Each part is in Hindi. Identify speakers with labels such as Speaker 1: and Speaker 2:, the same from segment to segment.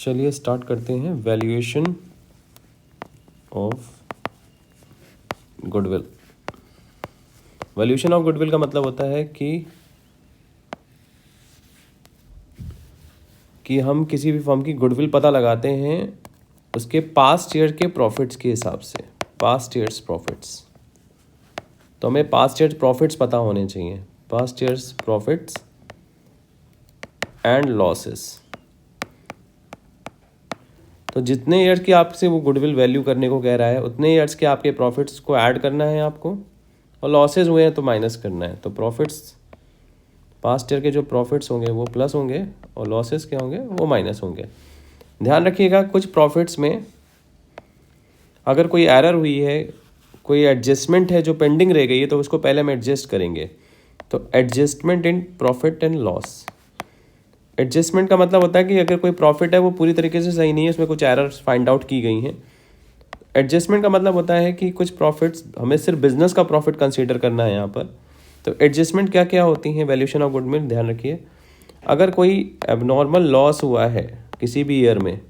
Speaker 1: चलिए स्टार्ट करते हैं। Valuation of goodwill. Valuation of goodwill का मतलब होता है कि हम किसी भी फर्म की गुडविल पता लगाते हैं उसके पास्ट ईयर के प्रॉफिट्स के हिसाब से। पास्ट ईयर्स प्रॉफिट्स, तो हमें पास्ट ईयर्स प्रॉफिट्स पता होने चाहिए। Past years profits and losses. तो जितने ईयर्स की आपसे वो गुडविल वैल्यू करने को कह रहा है उतने ईयर्स के आपके प्रॉफिट्स को ऐड करना है आपको, और लॉसेज हुए हैं तो माइनस करना है। तो प्रॉफिट्स, पास्ट ईयर के जो प्रॉफिट्स होंगे वो प्लस होंगे और लॉसेस क्या होंगे वो माइनस होंगे। ध्यान रखिएगा कुछ प्रॉफिट्स में अगर कोई एरर हुई है, कोई एडजस्टमेंट है जो पेंडिंग रह गई है, तो उसको पहले हम एडजस्ट करेंगे। तो adjustment in profit and loss. Adjustment का मतलब होता है कि अगर कोई प्रॉफिट है वो पूरी तरीके से सही नहीं है, उसमें कुछ एरर्स फाइंड आउट की गई हैं। एडजस्टमेंट का मतलब होता है कि कुछ प्रॉफिट्स हमें सिर्फ बिजनेस का प्रॉफिट कंसीडर करना है यहाँ पर। तो एडजस्टमेंट क्या क्या होती हैं वैल्यूएशन ऑफ गुडविल, ध्यान रखिए। अगर कोई एबनॉर्मल लॉस हुआ है किसी भी ईयर में,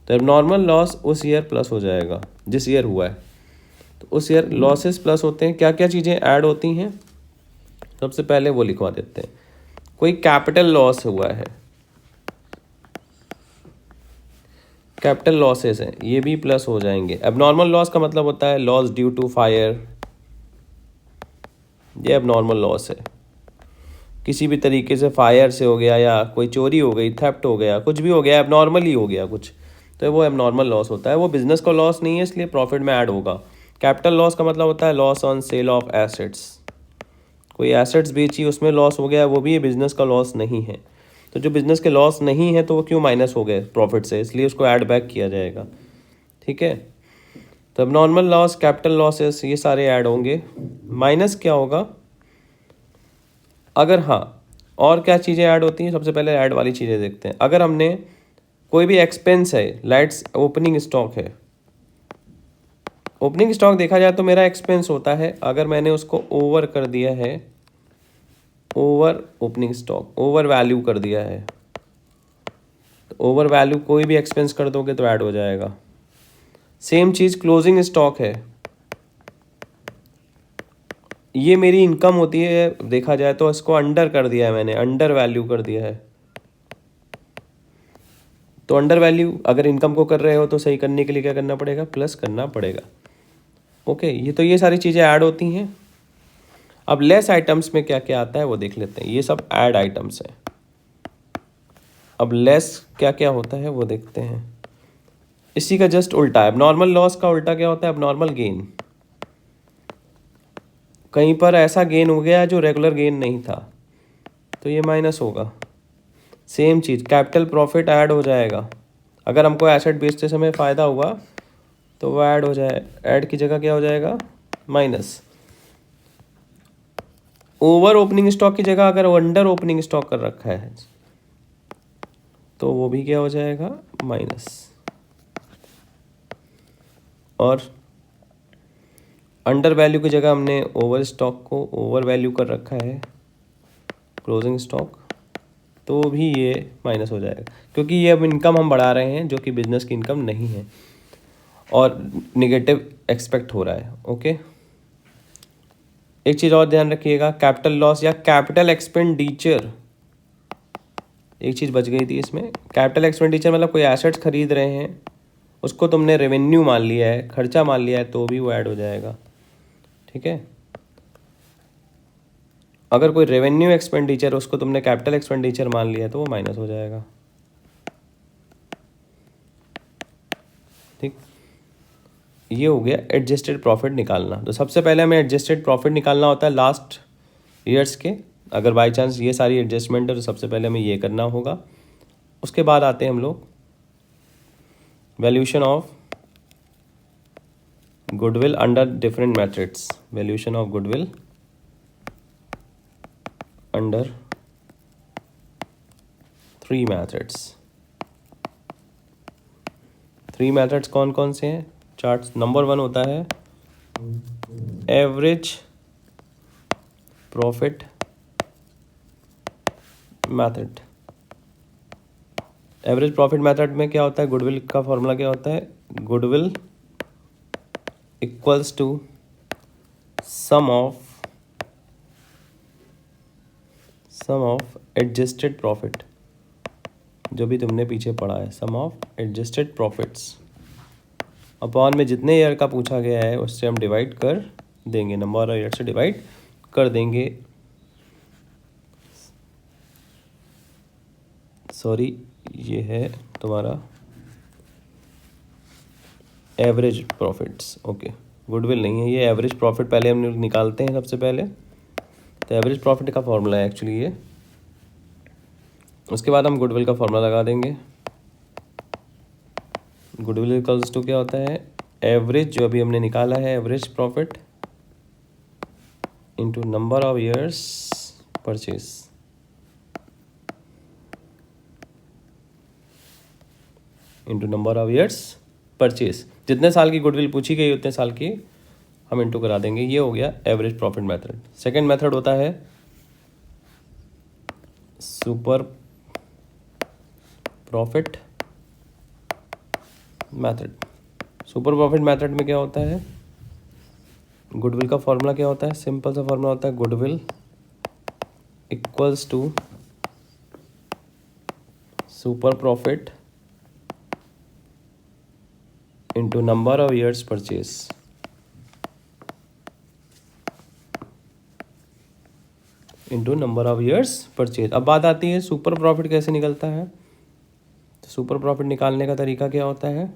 Speaker 1: तो एबनॉर्मल लॉस उस ईयर प्लस हो जाएगा जिस ईयर हुआ है। तो उस ईयर लॉसेस प्लस होते हैं। क्या क्या चीज़ें ऐड होती हैं, सबसे पहले वो लिखवा देते हैं। कोई कैपिटल लॉस हुआ है, कैपिटल लॉसेस हैं, ये भी प्लस हो जाएंगे। एबनॉर्मल लॉस का मतलब होता है लॉस ड्यू टू फायर, ये एबनॉर्मल लॉस है। किसी भी तरीके से फायर से हो गया या कोई चोरी हो गई, थेफ्ट हो गया, कुछ भी हो गया, एबनॉर्मली हो गया कुछ, तो वो एबनॉर्मल लॉस होता है। वो बिजनेस का लॉस नहीं है, इसलिए प्रॉफिट में ऐड होगा। कैपिटल लॉस का मतलब होता है loss on sale of assets. कोई एसेट्स बेची उसमें लॉस हो गया, वो भी बिजनेस का लॉस नहीं है। तो जो बिजनेस के लॉस नहीं है तो वो क्यों माइनस हो गए प्रॉफिट से, इसलिए उसको ऐड बैक किया जाएगा। ठीक है, तो एबनॉर्मल लॉस, कैपिटल लॉसेस, ये सारे ऐड होंगे। माइनस क्या होगा अगर, हाँ, और क्या चीज़ें ऐड होती हैं, सबसे पहले ऐड वाली चीज़ें देखते हैं। अगर हमने कोई भी एक्सपेंस है, लाइट्स ओपनिंग स्टॉक है, ओपनिंग स्टॉक देखा जाए तो मेरा एक्सपेंस होता है। अगर मैंने उसको ओवर कर दिया है, over opening stock, over value कर दिया है, तो ओवर वैल्यू कोई भी एक्सपेंस कर दोगे तो ऐड हो जाएगा। सेम चीज़ क्लोजिंग स्टॉक है, ये मेरी इनकम होती है, देखा जाए तो इसको अंडर कर दिया है मैंने, अंडर वैल्यू कर दिया है। तो अंडर वैल्यू अगर इनकम को कर रहे हो तो सही करने के लिए क्या करना पड़ेगा, प्लस करना पड़ेगा। ओके, ये सारी चीज़ें ऐड होती हैं। अब लेस आइटम्स में क्या क्या आता है वो देख लेते हैं। ये सब ऐड आइटम्स हैं। अब लेस क्या क्या होता है वो देखते हैं। इसी का जस्ट उल्टा है। नॉर्मल लॉस का उल्टा क्या होता है, अब नॉर्मल गेन। कहीं पर ऐसा गेन हो गया जो रेगुलर गेन नहीं था, तो ये माइनस होगा। सेम चीज़ कैपिटल प्रॉफिट ऐड हो जाएगा। अगर हमको एसेट बेचते समय फ़ायदा हुआ तो वो ऐड हो जाए, ऐड की जगह क्या हो जाएगा, माइनस। ओवर ओपनिंग स्टॉक की जगह अगर अंडर ओपनिंग स्टॉक कर रखा है तो वो भी क्या हो जाएगा, माइनस। और अंडर वैल्यू की जगह हमने ओवर स्टॉक को ओवर वैल्यू कर रखा है, क्लोजिंग स्टॉक, तो भी ये माइनस हो जाएगा, क्योंकि ये अब इनकम हम बढ़ा रहे हैं जो कि बिजनेस की इनकम नहीं है और निगेटिव एक्सपेक्ट हो रहा है। ओके, एक चीज़ और ध्यान रखिएगा, कैपिटल लॉस या कैपिटल एक्सपेंडिचर, एक चीज़ बच गई थी इसमें। कैपिटल एक्सपेंडिचर मतलब कोई एसेट्स खरीद रहे हैं, उसको तुमने रेवेन्यू मान लिया है, खर्चा मान लिया है, तो भी वो ऐड हो जाएगा। ठीक है, अगर कोई रेवेन्यू एक्सपेंडिचर उसको तुमने कैपिटल एक्सपेंडिचर मान लिया है तो वो माइनस हो जाएगा। ठीक, ये हो गया एडजस्टेड प्रॉफिट निकालना। तो सबसे पहले हमें एडजस्टेड प्रॉफिट निकालना होता है लास्ट ईयर्स के। अगर बाई चांस ये सारी एडजस्टमेंट है तो सबसे पहले हमें ये करना होगा। उसके बाद आते हैं हम लोग valuation of goodwill under different methods. Valuation of goodwill under 3 methods. 3 methods कौन कौन से हैं, चार्ट्स। नंबर 1 होता है average profit method. Average profit method में क्या होता है, गुडविल का फॉर्मूला क्या होता है, goodwill equals to sum of adjusted profit, जो भी तुमने पीछे पढ़ा है, sum of adjusted profits upon में जितने ईयर का पूछा गया है उससे हम डिवाइड कर देंगे, नंबर ऑफ ईयर से डिवाइड कर देंगे, सॉरी ये है तुम्हारा एवरेज प्रॉफिट्स, ओके गुडविल नहीं है ये, एवरेज प्रॉफिट पहले हम निकालते हैं सबसे पहले, तो एवरेज प्रॉफिट का फॉर्मूला है एक्चुअली ये, उसके बाद हम गुडविल का फॉर्मूला लगा देंगे। गुडविल इक्वल्स टू क्या होता है, एवरेज जो अभी हमने निकाला है average profit into number of years purchase, into number of years purchase, जितने साल की गुडविल पूछी गई उतने साल की हम इंटू करा देंगे। ये हो गया average profit method. Second method होता है super profit method. Super profit method में क्या होता है, गुडविल का फॉर्मूला क्या होता है, सिंपल सा फॉर्मूला होता है goodwill equals to super profit into number of years purchase, into number of years purchase. अब बात आती है सुपर प्रॉफिट कैसे निकलता है, तो सुपर प्रॉफिट निकालने का तरीका क्या होता है,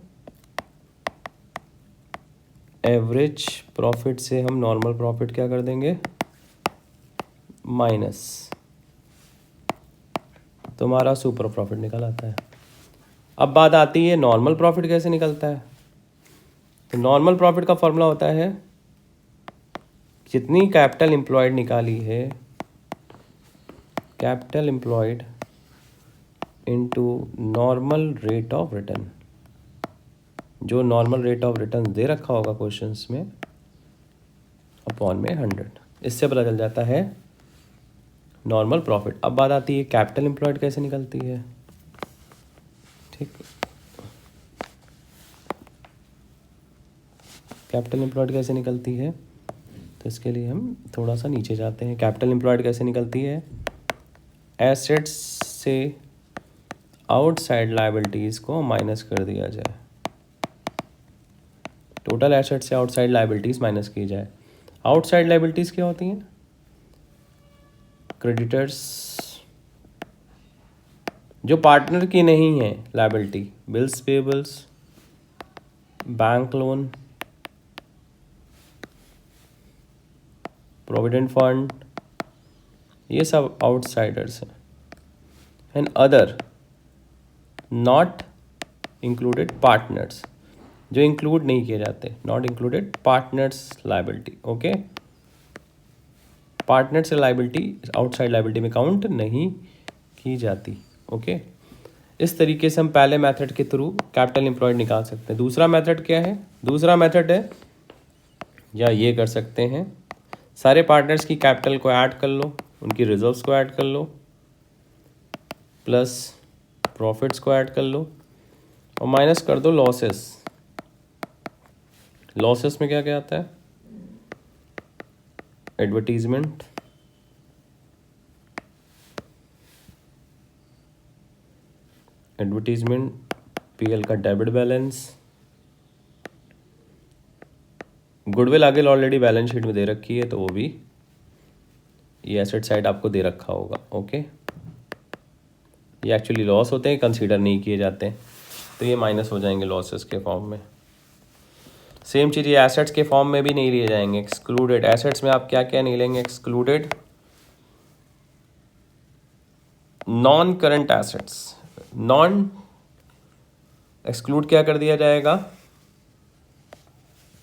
Speaker 1: एवरेज प्रॉफिट से हम नॉर्मल प्रॉफिट क्या कर देंगे, माइनस, तुम्हारा सुपर प्रॉफिट निकल आता है। अब बात आती है नॉर्मल प्रॉफिट कैसे निकलता है, तो नॉर्मल प्रॉफिट का फॉर्मूला होता है जितनी कैपिटल एम्प्लॉयड निकाली है, capital employed into normal rate of return, जो नॉर्मल रेट ऑफ रिटर्न दे रखा होगा क्वेश्चंस में, अपॉन में 100, इससे पता चल जाता है नॉर्मल प्रॉफिट। अब बात आती है कैपिटल एम्प्लॉयड कैसे निकलती है, ठीक, कैपिटल एम्प्लॉयड कैसे निकलती है, तो इसके लिए हम थोड़ा सा नीचे जाते हैं। कैपिटल एम्प्लॉयड कैसे निकलती है, एसेट्स से आउटसाइड लायबिलिटीज़ को माइनस कर दिया जाए, टोटल एसेट से आउटसाइड लायबिलिटीज़ माइनस की जाए। आउटसाइड लायबिलिटीज़ क्या होती हैं, क्रेडिटर्स, जो पार्टनर की नहीं है liability, bills payables, bank loan, provident fund, ये सब आउटसाइडर्स हैं। And other not included partners, जो इंक्लूड नहीं किए जाते, not included partners liability, okay, partner से लायबिलिटी आउटसाइड लायबिलिटी में काउंट नहीं की जाती, ओके। इस तरीके से हम पहले मेथड के थ्रू कैपिटल एम्प्लॉयड निकाल सकते हैं। दूसरा मेथड क्या है, दूसरा मेथड है, या ये कर सकते हैं, सारे पार्टनर्स की कैपिटल को ऐड कर लो, उनकी रिजर्व्स को ऐड कर लो, प्लस प्रॉफिट्स को ऐड कर लो, और माइनस कर दो लॉसेस। लॉसेस में क्या क्या आता है, एडवर्टीजमेंट, पीएल का डेबिट बैलेंस, गुडविल आगे ऑलरेडी बैलेंस शीट में दे रखी है तो वो भी ये एसेट साइड आपको दे रखा होगा, ओके। ये एक्चुअली लॉस होते हैं, कंसीडर नहीं किए जाते हैं, तो ये माइनस हो जाएंगे लॉसेस के फॉर्म में। सेम चीज़ ये एसेट्स के फॉर्म में भी नहीं लिए जाएंगे, एक्सक्लूडेड। एसेट्स में आप क्या क्या नहीं लेंगे, excluded non current assets, non exclude क्या कर दिया जाएगा,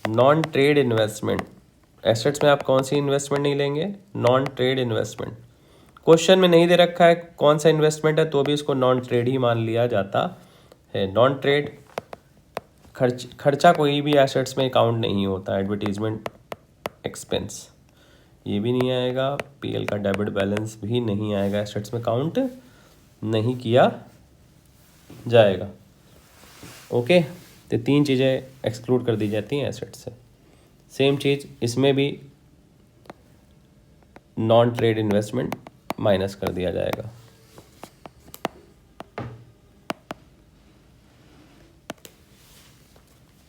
Speaker 1: नॉन ट्रेड इन्वेस्टमेंट। एसेट्स में आप कौन सी इन्वेस्टमेंट नहीं लेंगे, नॉन ट्रेड इन्वेस्टमेंट। क्वेश्चन में नहीं दे रखा है कौन सा इन्वेस्टमेंट है तो भी इसको नॉन ट्रेड ही मान लिया जाता है। नॉन ट्रेड खर्चा कोई भी एसेट्स में काउंट नहीं होता, एडवर्टीजमेंट एक्सपेंस ये भी नहीं आएगा, पीएल का डेबिट बैलेंस भी नहीं आएगा, एसेट्स में काउंट नहीं किया जाएगा। ओके, तो 3 चीज़ें एक्सक्लूड कर दी जाती हैं एसेट से। सेम चीज़ इसमें भी नॉन ट्रेड इन्वेस्टमेंट माइनस कर दिया जाएगा।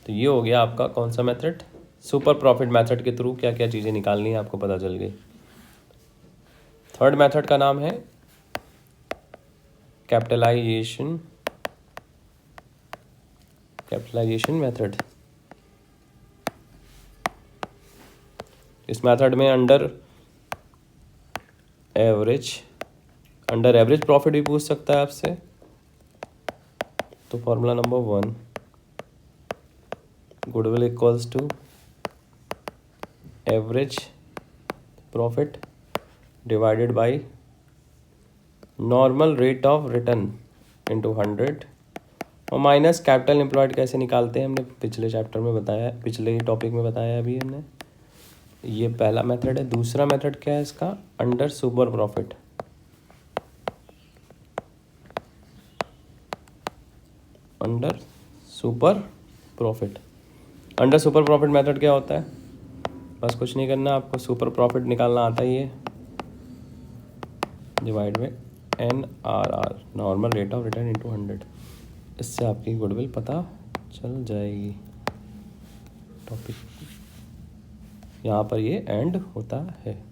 Speaker 1: तो ये हो गया आपका कौन सा मेथड, सुपर प्रॉफिट मेथड के थ्रू क्या क्या चीज़ें निकालनी है आपको पता चल गई। थर्ड मेथड का नाम है कैपिटलाइजेशन मेथड। इस मेथड में अंडर एवरेज प्रॉफिट भी पूछ सकता है आपसे। तो formula number 1, goodwill equals to average profit divided by normal rate of return into 100 और माइनस कैपिटल एम्प्लॉयड कैसे निकालते हैं हमने पिछले चैप्टर में बताया, पिछले ही टॉपिक में बताया अभी हमने। ये पहला मेथड है। दूसरा मेथड क्या है इसका, under super profit. Under super profit method क्या होता है, बस कुछ नहीं करना आपको, सुपर प्रॉफिट निकालना आता ही है, डिवाइड में NRR normal rate of return into 100। इससे आपकी गुडविल पता चल जाएगी। टॉपिक यहाँ पर ये एंड होता है।